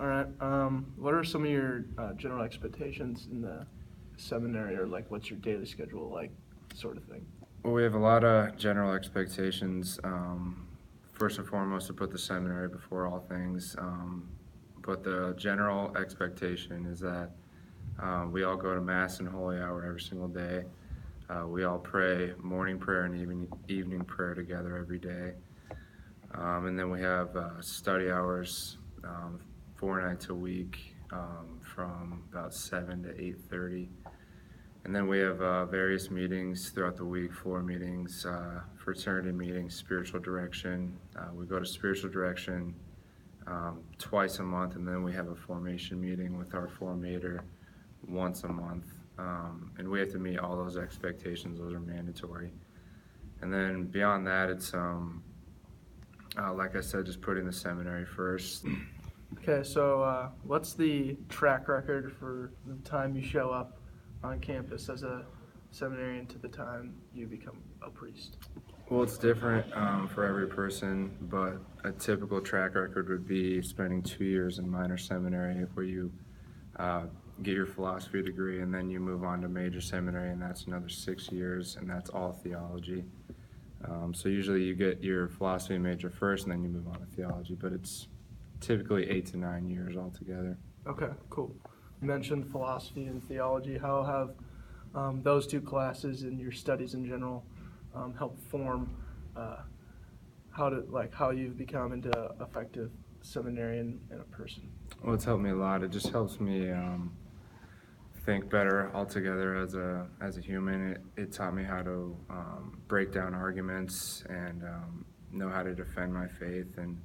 All right. What are some of your general expectations in the seminary, or like what's your daily schedule like, sort of thing? Well, we have a lot of general expectations. First and foremost, to put the seminary before all things. But the general expectation is that we all go to Mass and Holy Hour every single day. We all pray morning prayer and evening prayer together every day. And then we have study hours 4 nights a week from about 7 to 8:30. And then we have various meetings throughout the week, floor meetings, fraternity meetings, spiritual direction. We go to spiritual direction twice a month, and then we have a formation meeting with our formator once a month. And we have to meet all those expectations. Those are mandatory. And then beyond that, it's, like I said, just putting the seminary first. Okay, so what's the track record for the time you show up on campus as a seminarian to the time you become a priest? Well, it's different for every person, but a typical track record would be spending 2 years in minor seminary where you get your philosophy degree, and then you move on to major seminary, and that's another 6 years, and that's all theology. So usually you get your philosophy major first, and then you move on to theology, but it's typically 8 to 9 years altogether. Okay, cool. You mentioned philosophy and theology. How have those two classes and your studies in general helped form how you've become into effective seminarian and a person? Well, it's helped me a lot. It just helps me think better altogether as a human. It taught me how to break down arguments and know how to defend my faith and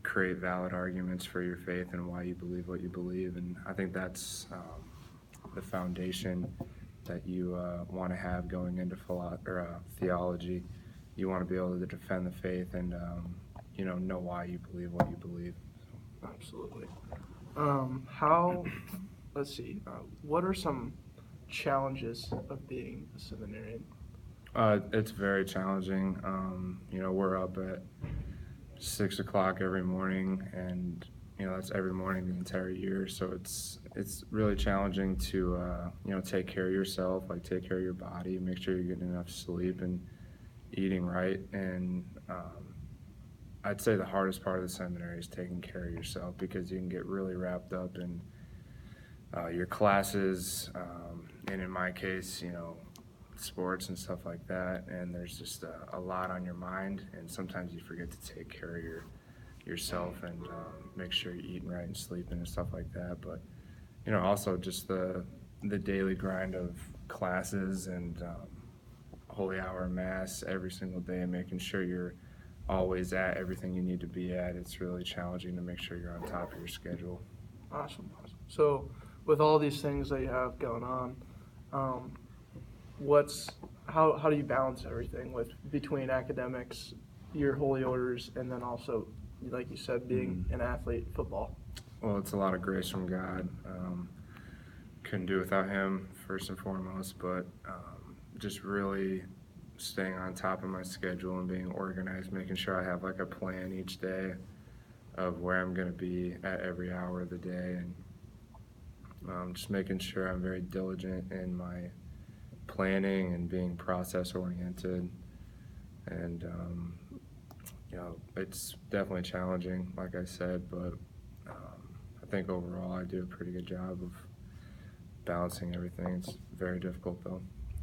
create valid arguments for your faith and why you believe what you believe. And I think that's the foundation that you want to have going into theology. You want to be able to defend the faith and know why you believe what you believe. Absolutely. Let's see, what are some challenges of being a seminarian? It's very challenging. We're up at 6 o'clock every morning, and that's every morning the entire year. So it's really challenging to take care of yourself, like take care of your body, make sure you're getting enough sleep and eating right. And I'd say the hardest part of the seminary is taking care of yourself, because you can get really wrapped up in your classes, and in my case, sports and stuff like that, and there's just a lot on your mind, and sometimes you forget to take care of yourself and make sure you're eating right and sleeping and stuff like that. But also just the daily grind of classes and holy hour mass every single day, and making sure you're always at everything you need to be at. It's really challenging to make sure you're on top of your schedule. Awesome. So with all these things that you have going on, how do you balance everything between academics, your holy orders, and then also, like you said, being an athlete, football? Well, it's a lot of grace from God. Couldn't do without Him, first and foremost, but just really staying on top of my schedule and being organized, making sure I have like a plan each day of where I'm going to be at every hour of the day, and just making sure I'm very diligent in my planning and being process oriented. And it's definitely challenging, like I said, but I think overall I do a pretty good job of balancing everything. It's very difficult though.